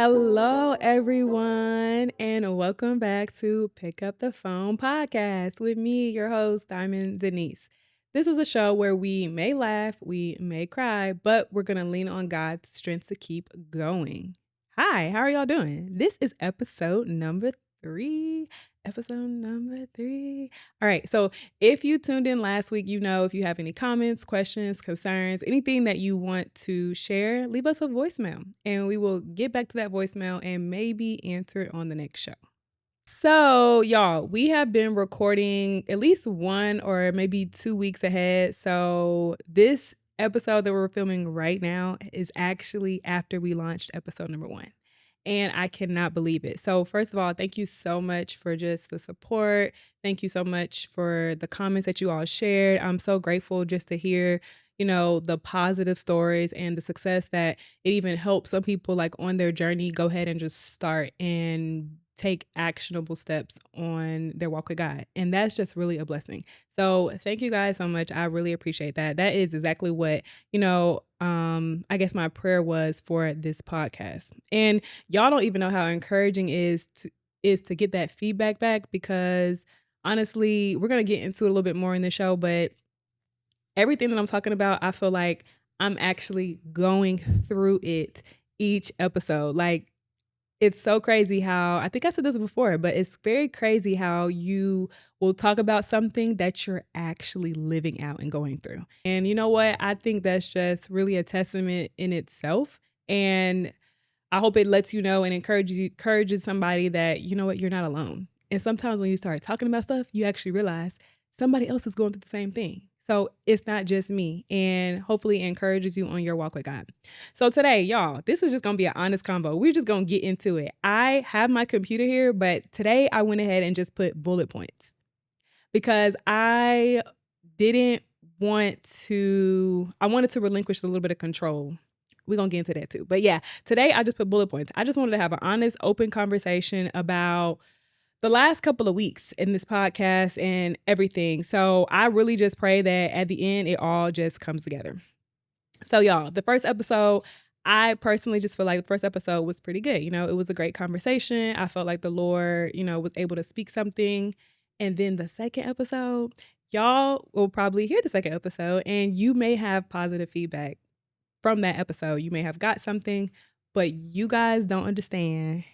Hello, everyone, and welcome back to Pick Up the Phone podcast with me, your host, Diamond Denise. This is a show where we may laugh, we may cry, but we're going to lean on God's strength to keep going. Hi, how are y'all doing? This is episode number three. Episode number three. All right. So if you tuned in last week, if you have any comments, questions, concerns, anything that you want to share, leave us a voicemail and we will get back to that voicemail and maybe answer it on the next show. So, y'all, we have been recording at least 1 or maybe 2 weeks ahead. So, this episode that we're filming right now is actually after we launched episode number 1. And I cannot believe it. So, first of all, thank you so much for just the support. Thank you so much for the comments that you all shared. I'm so grateful just to hear, the positive stories and the success that it even helps some people like on their journey go ahead and just start and take actionable steps on their walk with God. And that's just really a blessing. So, thank you guys so much. I really appreciate that. That is exactly what, I guess my prayer was for this podcast. And y'all don't even know how encouraging it is to get that feedback back because honestly, we're going to get into it a little bit more in the show, but everything that I'm talking about, I feel like I'm actually going through it each episode. Like it's so crazy how I think I said this before, but it's very crazy how you will talk about something that you're actually living out and going through. And you know what? I think that's just really a testament in itself. And I hope it lets you know and encourages somebody that, you know what, you're not alone. And sometimes when you start talking about stuff, you actually realize somebody else is going through the same thing. So it's not just me, and hopefully it encourages you on your walk with God. So today, y'all, this is just going to be an honest convo. We're just going to get into it. I have my computer here, but today I went ahead and just put bullet points because didn't I wanted to relinquish a little bit of control. We're going to get into that too. But yeah, today I just put bullet points. I just wanted to have an honest, open conversation about the last couple of weeks in this podcast and everything. So I really just pray that at the end, it all just comes together. So y'all, the first episode, I personally just feel like the first episode was pretty good. It was a great conversation. I felt like the Lord, was able to speak something. And then the second episode, y'all will probably hear the second episode and you may have positive feedback from that episode. You may have got something, but you guys don't understand.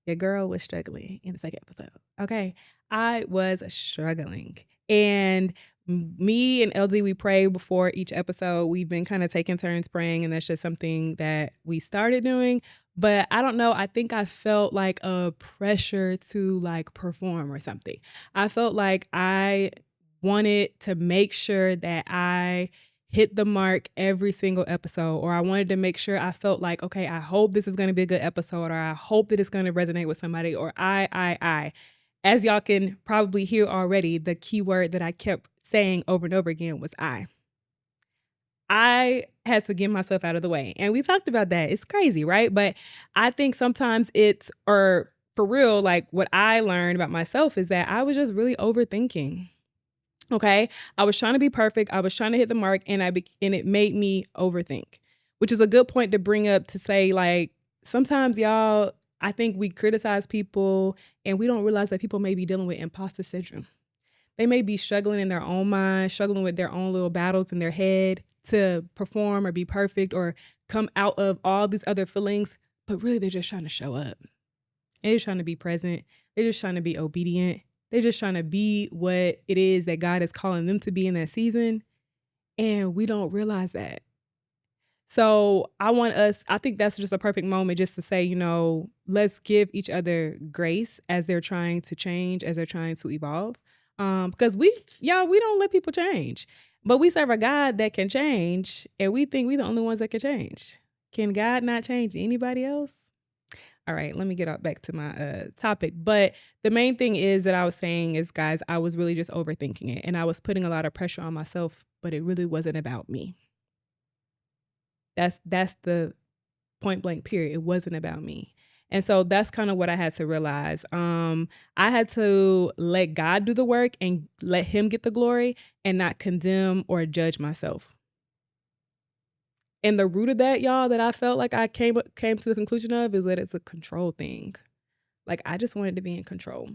Your girl was struggling in the second episode. Okay. I was struggling. And me and LD, we pray before each episode. We've been kind of taking turns praying, and that's just something that we started doing. But I don't know. I think I felt like a pressure to like perform or something. I felt like I wanted to make sure that I hit the mark every single episode, or I wanted to make sure I felt like, okay, I hope this is going to be a good episode, or I hope that it's going to resonate with somebody, or I. As y'all can probably hear already, the key word that I kept saying over and over again was I. I had to get myself out of the way. And we talked about that. It's crazy, right? But I think sometimes or for real, like what I learned about myself is that I was just really overthinking. Okay. I was trying to be perfect. I was trying to hit the mark and it made me overthink, which is a good point to bring up to say, like, sometimes y'all, I think we criticize people and we don't realize that people may be dealing with imposter syndrome. They may be struggling in their own mind, struggling with their own little battles in their head to perform or be perfect or come out of all these other feelings, but really they're just trying to show up. They're just trying to be present. They're just trying to be obedient. They're just trying to be what it is that God is calling them to be in that season. And we don't realize that. So I think that's just a perfect moment just to say, let's give each other grace as they're trying to change, as they're trying to evolve. Because we don't let people change, but we serve a God that can change. And we think we're the only ones that can change. Can God not change anybody else? All right, let me get back to my topic. But the main thing is that I was saying is, guys, I was really just overthinking it. And I was putting a lot of pressure on myself, but it really wasn't about me. That's the point blank period. It wasn't about me. And so that's kind of what I had to realize. I had to let God do the work and let him get the glory and not condemn or judge myself. And the root of that, y'all, that I felt like I came to the conclusion of is that it's a control thing. Like, I just wanted to be in control.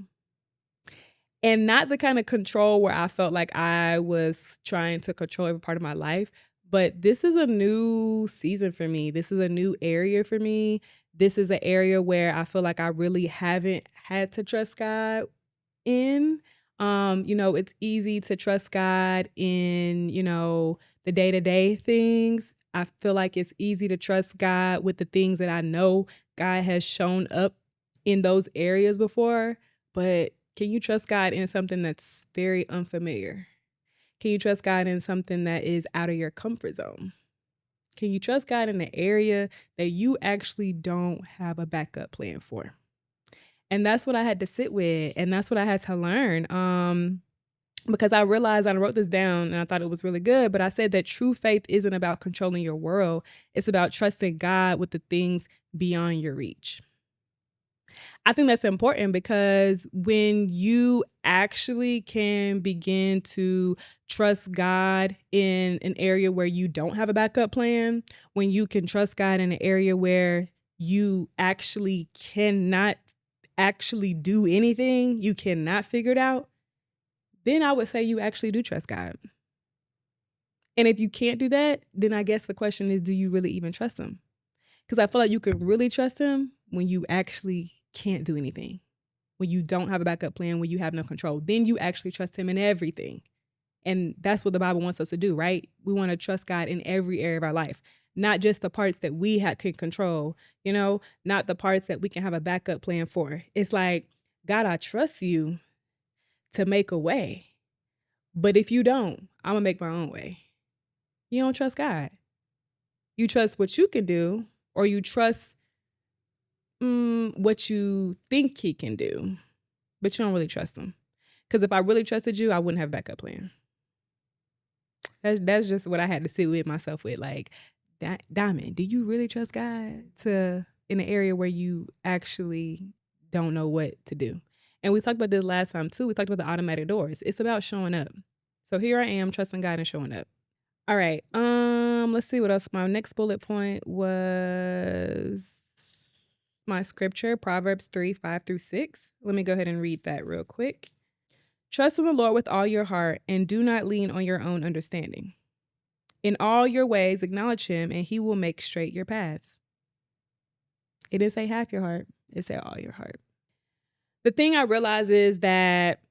And not the kind of control where I felt like I was trying to control every part of my life, but this is a new season for me. This is a new area for me. This is an area where I feel like I really haven't had to trust God in. It's easy to trust God in, the day-to-day things. I feel like it's easy to trust God with the things that I know God has shown up in those areas before, but can you trust God in something that's very unfamiliar? Can you trust God in something that is out of your comfort zone? Can you trust God in an area that you actually don't have a backup plan for? And that's what I had to sit with, and that's what I had to learn. Because I realized, I wrote this down and I thought it was really good, but I said that true faith isn't about controlling your world. It's about trusting God with the things beyond your reach. I think that's important because when you actually can begin to trust God in an area where you don't have a backup plan, when you can trust God in an area where you actually cannot actually do anything, you cannot figure it out, then I would say you actually do trust God. And if you can't do that, then I guess the question is, do you really even trust him? Because I feel like you can really trust him when you actually can't do anything, when you don't have a backup plan, when you have no control. Then you actually trust him in everything. And that's what the Bible wants us to do, right? We want to trust God in every area of our life, not just the parts that we can control, not the parts that we can have a backup plan for. It's like, God, I trust you to make a way. But if you don't, I'm going to make my own way. You don't trust God. You trust what you can do, or you trust what you think he can do, but you don't really trust him. Because if I really trusted you, I wouldn't have a backup plan. That's just what I had to sit with myself with. Like, Diamond, do you really trust God in an area where you actually don't know what to do? And we talked about this last time too. We talked about the automatic doors. It's about showing up. So here I am trusting God and showing up. All right. Let's see what else. My next bullet point was my scripture, Proverbs 3:5-6. Let me go ahead and read that real quick. Trust in the Lord with all your heart and do not lean on your own understanding. In all your ways, acknowledge him and he will make straight your paths. It didn't say half your heart. It said all your heart. The thing I realized is that,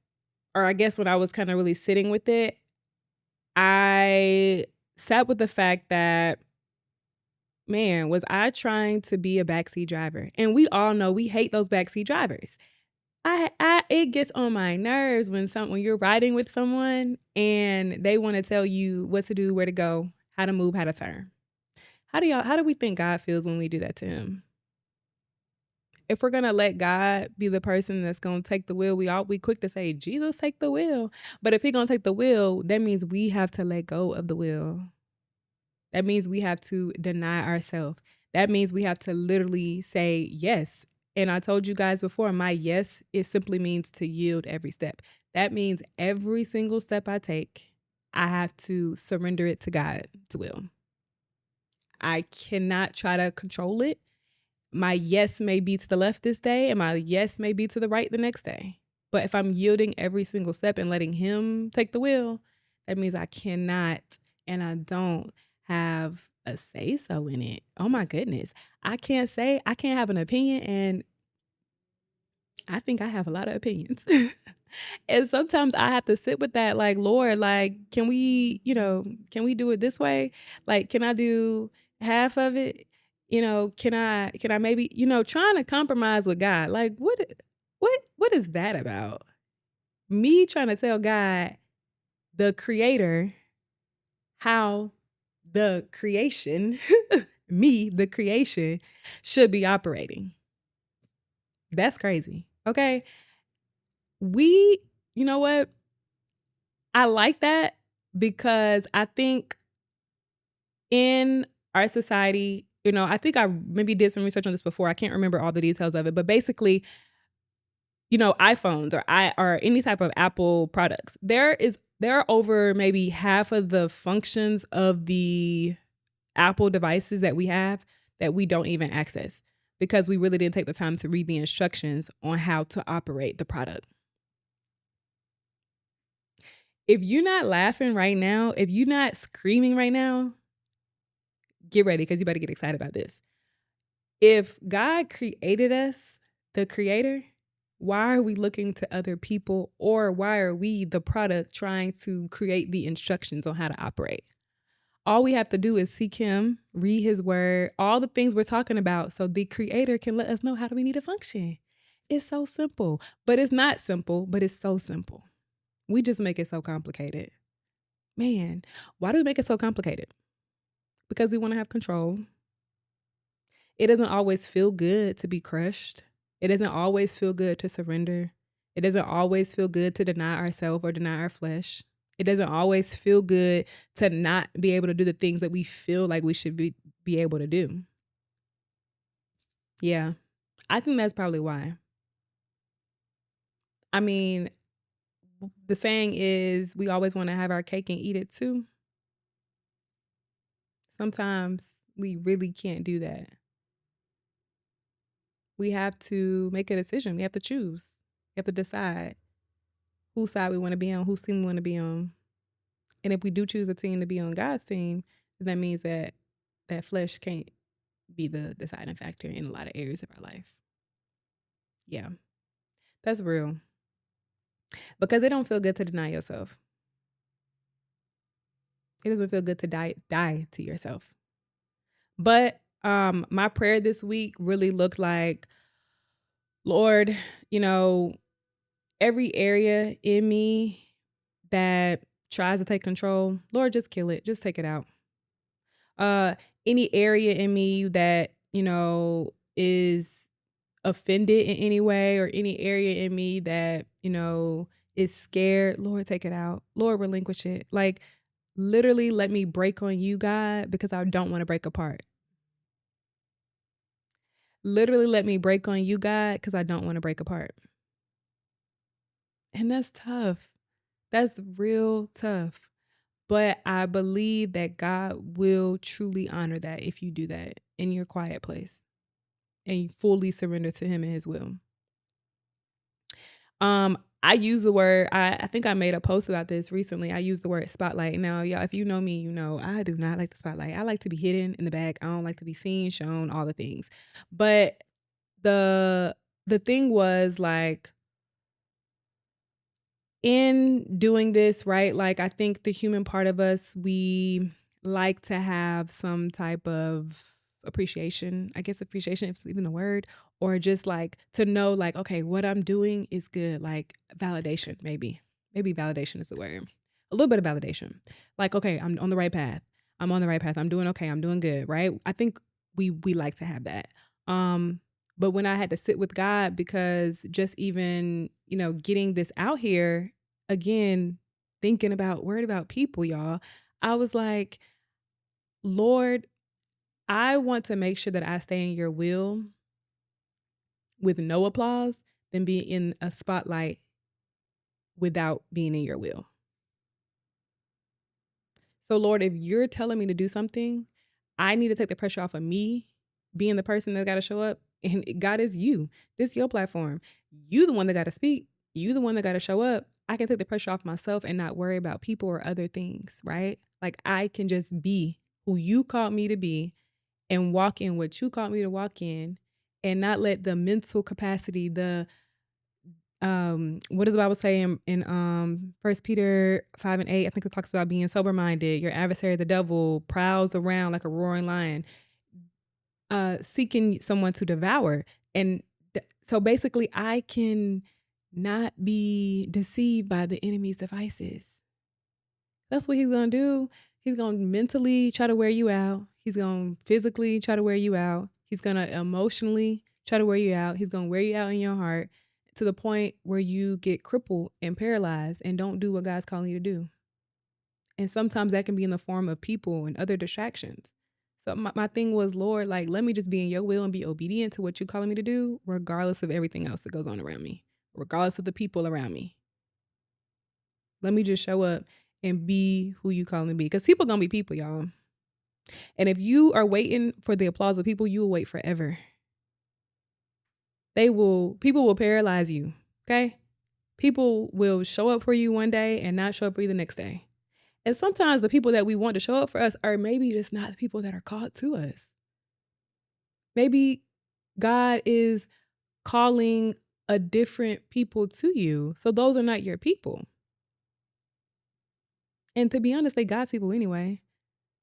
or I guess when I was kind of really sitting with it, I sat with the fact that, man, was I trying to be a backseat driver? And we all know we hate those backseat drivers. It gets on my nerves when you're riding with someone and they want to tell you what to do, where to go, how to move, how to turn. How do we think God feels when we do that to him? If we're gonna let God be the person that's gonna take the wheel, we quick to say, Jesus, take the wheel. But if he's gonna take the wheel, that means we have to let go of the wheel. That means we have to deny ourselves. That means we have to literally say yes. And I told you guys before, my yes, it simply means to yield every step. That means every single step I take, I have to surrender it to God's will. I cannot try to control it. My yes may be to the left this day and my yes may be to the right the next day. But if I'm yielding every single step and letting him take the wheel, that means I cannot and I don't have a say so in it. Oh my goodness. I can't have an opinion, and I think I have a lot of opinions. And sometimes I have to sit with that, like, Lord, like, can we do it this way? Like, can I do half of it? Can I maybe, trying to compromise with God? Like, what is that about? Me trying to tell God, the creator, how the creation, me, the creation, should be operating. That's crazy. Okay. You know what? I like that because I think in our society, I think I maybe did some research on this before. I can't remember all the details of it, but basically, iPhones or any type of Apple products, there are over maybe half of the functions of the Apple devices that we have that we don't even access because we really didn't take the time to read the instructions on how to operate the product. If you're not laughing right now, if you're not screaming right now, get ready because you better get excited about this. If God created us, the creator, why are we looking to other people, or why are we, the product, trying to create the instructions on how to operate? All we have to do is seek him, read his word, all the things we're talking about, so the creator can let us know how do we need to function. It's so simple, but it's not simple, but it's so simple. We just make it so complicated. Man, why do we make it so complicated? Because we want to have control. It doesn't always feel good to be crushed. It doesn't always feel good to surrender. It doesn't always feel good to deny ourselves or deny our flesh. It doesn't always feel good to not be able to do the things that we feel like we should be able to do. Yeah, I think that's probably why. I mean, the saying is we always want to have our cake and eat it too. Sometimes we really can't do that. We have to make a decision. We have to choose. We have to decide whose side we want to be on, whose team we want to be on. And if we do choose a team to be on God's team, that means that that flesh can't be the deciding factor in a lot of areas of our life. Yeah, that's real. Because it don't feel good to deny yourself. It doesn't feel good to die to yourself. But my prayer this week really looked like, Lord, every area in me that tries to take control, Lord, just kill it. Just take it out. Any area in me that, is offended in any way, or any area in me that, is scared, Lord, take it out. Lord, relinquish it. Like, literally let me break on you, God, because I don't want to break apart. Literally let me break on you, God, because I don't want to break apart. And that's tough. That's real tough. But I believe that God will truly honor that if you do that in your quiet place and you fully surrender to him and his will. I use the word, I think I made a post about this recently. I used the word spotlight. Now, y'all, if you know me, you know I do not like the spotlight. I like to be hidden in the back. I don't like to be seen, shown, all the things. But the thing was, like, in doing this, right? Like, I think the human part of us, we like to have some type of appreciation. I guess appreciation, if it's even the word, or just like to know, like, okay, what I'm doing is good. Like validation, maybe. Maybe validation is the word. A little bit of validation. Like, okay, I'm on the right path. I'm on the right path. I'm doing okay. I'm doing good, right? I think we like to have that. But when I had to sit with God, because just even, getting this out here, again, thinking about, worried about people, y'all, I was like, Lord, I want to make sure that I stay in your will with no applause than be in a spotlight without being in your will. So, Lord, if you're telling me to do something, I need to take the pressure off of me being the person that got to show up. And God is you. This is your platform. You the one that got to speak. You the one that got to show up. I can take the pressure off myself and not worry about people or other things, right? Like, I can just be who you called me to be and walk in what you called me to walk in, and not let the mental capacity, the what does the Bible say in 1 Peter 5:8? I think it talks about being sober minded. Your adversary, the devil, prowls around like a roaring lion, seeking someone to devour. And so basically, I can not be deceived by the enemy's devices. That's what he's gonna do. He's gonna mentally try to wear you out. He's gonna physically try to wear you out. He's gonna emotionally try to wear you out. He's gonna wear you out in your heart to the point where you get crippled and paralyzed and don't do what God's calling you to do. And sometimes that can be in the form of people and other distractions. So my thing was, Lord, like, let me just be in your will and be obedient to what you're calling me to do, regardless of everything else that goes on around me, regardless of the people around me. Let me just show up and be who you calling me to be. Because people gonna be people, y'all. And if you are waiting for the applause of people, you will wait forever. People will paralyze you. Okay. People will show up for you one day and not show up for you the next day. And sometimes the people that we want to show up for us are maybe just not the people that are called to us. Maybe God is calling a different people to you. So those are not your people. And to be honest, they God's people anyway.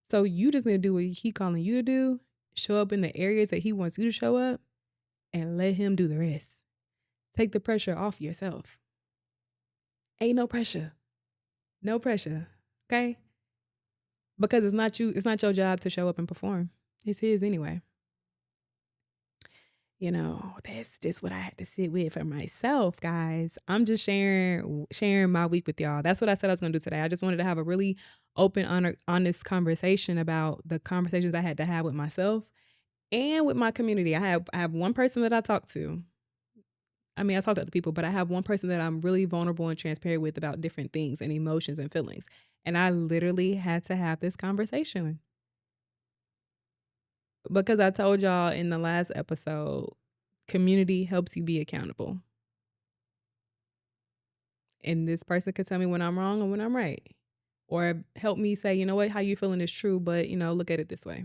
So you just need to do what He calling you to do, show up in the areas that He wants you to show up, and let Him do the rest. Take the pressure off yourself. Ain't no pressure. No pressure. Okay? Because it's not your job to show up and perform. It's His anyway. That's just what I had to sit with for myself, guys. I'm just sharing my week with y'all. That's what I said I was going to do today. I just wanted to have a really open, honest conversation about the conversations I had to have with myself and with my community. I have one person that I talk to. I mean, I talk to other people, but I have one person that I'm really vulnerable and transparent with about different things and emotions and feelings. And I literally had to have this conversation. Because I told y'all in the last episode, community helps you be accountable. And this person could tell me when I'm wrong or when I'm right. Or help me say, you know what, how you feeling is true, but, look at it this way.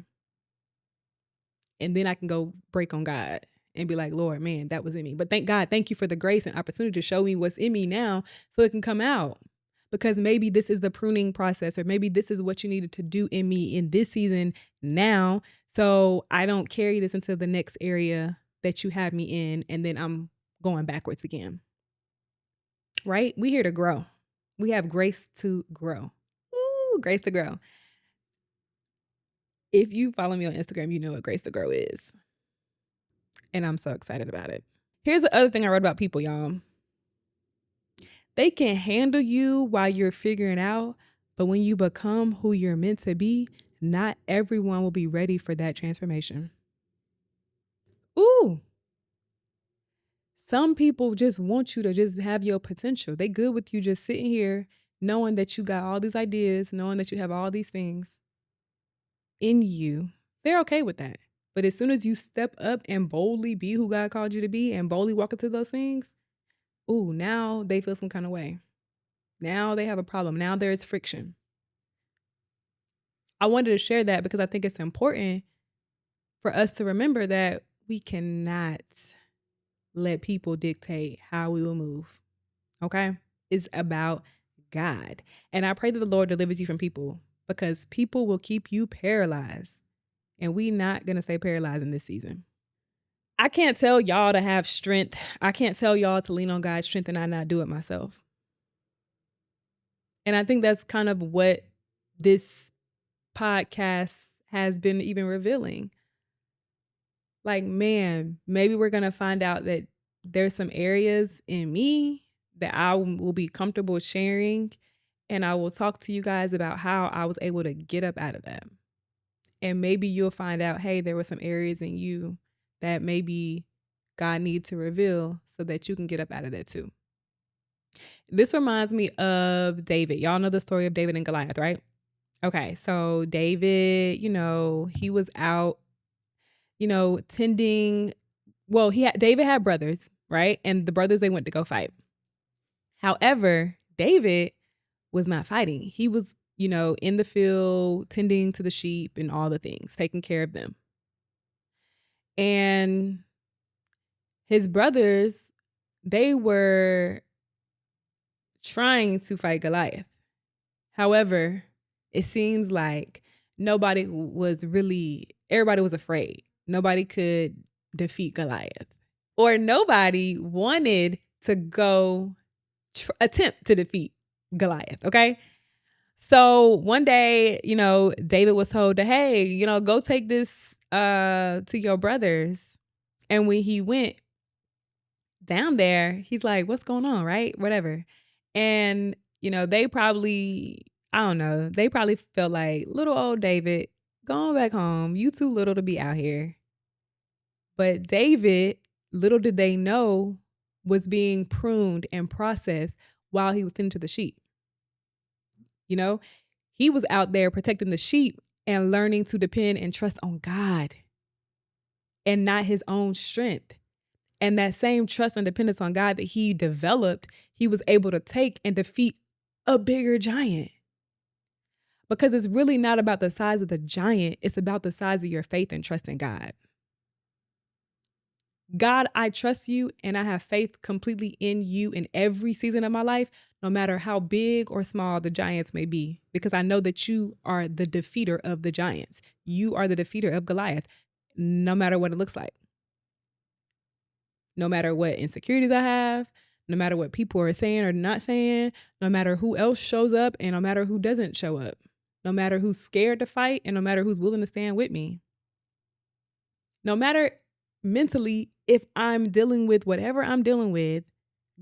And then I can go break on God and be like, Lord, man, that was in me. But thank God, thank you for the grace and opportunity to show me what's in me now so it can come out. Because maybe this is the pruning process, or maybe this is what you needed to do in me in this season now. So I don't carry this into the next area that you have me in, and then I'm going backwards again. Right? We here to grow. We have grace to grow. Ooh, grace to grow. If you follow me on Instagram, you know what grace to grow is. And I'm so excited about it. Here's the other thing I wrote about people, y'all. They can handle you while you're figuring out, but when you become who you're meant to be, not everyone will be ready for that transformation. Ooh. Some people just want you to just have your potential. They good with you just sitting here knowing that you got all these ideas, knowing that you have all these things in you. They're okay with that. But as soon as you step up and boldly be who God called you to be and boldly walk into those things, ooh, now they feel some kind of way. Now they have a problem. Now there's friction. I wanted to share that because I think it's important for us to remember that we cannot let people dictate how we will move. Okay? It's about God. And I pray that the Lord delivers you from people, because people will keep you paralyzed. And we not going to stay paralyzed in this season. I can't tell y'all to have strength. I can't tell y'all to lean on God's strength and I not do it myself. And I think that's kind of what this podcast has been even revealing. Like, man, maybe we're going to find out that there's some areas in me that I will be comfortable sharing. And I will talk to you guys about how I was able to get up out of that. And maybe you'll find out, hey, there were some areas in you that maybe God needs to reveal so that you can get up out of that too. This reminds me of David. Y'all know the story of David and Goliath, right? Okay, so David, he was out, tending. Well, David had brothers, right? And the brothers, they went to go fight. However, David was not fighting. He was, in the field, tending to the sheep and all the things, taking care of them. And his brothers, they were trying to fight Goliath. However, it seems like everybody was afraid. Nobody could defeat Goliath, or nobody wanted to go attempt to defeat Goliath. Okay. So one day, David was told to, hey, go take this to your brothers. And when he went down there, he's like, what's going on? Right. Whatever. And, they probably felt like, little old David, going back home. You too little to be out here. But David, little did they know, was being pruned and processed while he was tending to the sheep. He was out there protecting the sheep, and learning to depend and trust on God and not his own strength. And that same trust and dependence on God that he developed, he was able to take and defeat a bigger giant. Because it's really not about the size of the giant, it's about the size of your faith and trust in God. God, I trust you and I have faith completely in you in every season of my life, no matter how big or small the giants may be, because I know that you are the defeater of the giants. You are the defeater of Goliath, no matter what it looks like. No matter what insecurities I have, no matter what people are saying or not saying, no matter who else shows up and no matter who doesn't show up, no matter who's scared to fight and no matter who's willing to stand with me. No matter mentally, if I'm dealing with whatever I'm dealing with,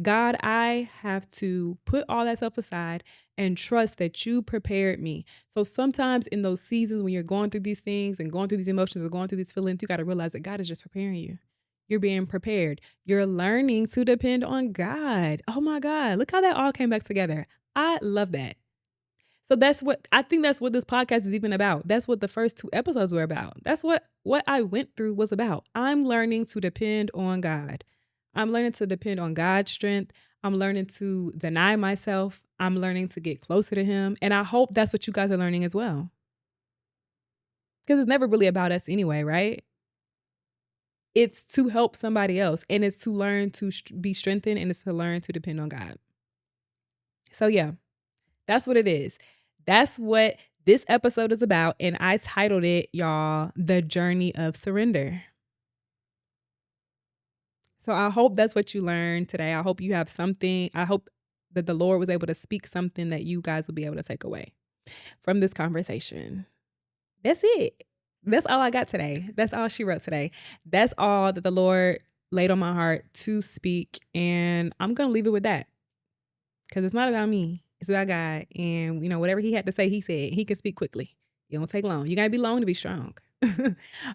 God, I have to put all that stuff aside and trust that you prepared me. So sometimes in those seasons when you're going through these things and going through these emotions or going through these feelings, you got to realize that God is just preparing you. You're being prepared. You're learning to depend on God. Oh my God, look how that all came back together. I love that. So that's what I think that's what this podcast is even about. That's what the first 2 episodes were about. That's what I went through was about. I'm learning to depend on God. I'm learning to depend on God's strength. I'm learning to deny myself. I'm learning to get closer to him. And I hope that's what you guys are learning as well. Because it's never really about us anyway, right? It's to help somebody else. And it's to learn to be strengthened and it's to learn to depend on God. So yeah, that's what it is. That's what this episode is about. And I titled it, y'all, The Journey of Surrender. So I hope that's what you learned today. I hope you have something. I hope that the Lord was able to speak something that you guys will be able to take away from this conversation. That's it. That's all I got today. That's all she wrote today. That's all that the Lord laid on my heart to speak. And I'm going to leave it with that because it's not about me. It's about God. And, whatever he had to say, he said. He can speak quickly. It don't take long. You got to be long to be strong.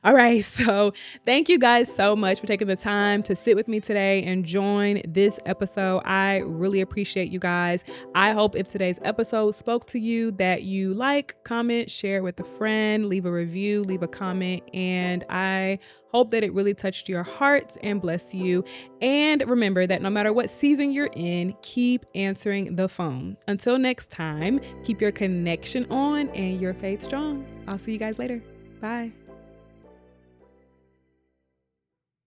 All right. So thank you guys so much for taking the time to sit with me today and join this episode. I really appreciate you guys. I hope if today's episode spoke to you that you like, comment, share it with a friend, leave a review, leave a comment. And I hope that it really touched your hearts and bless you. And remember that no matter what season you're in, keep answering the phone. Until next time, keep your connection on and your faith strong. I'll see you guys later. Bye.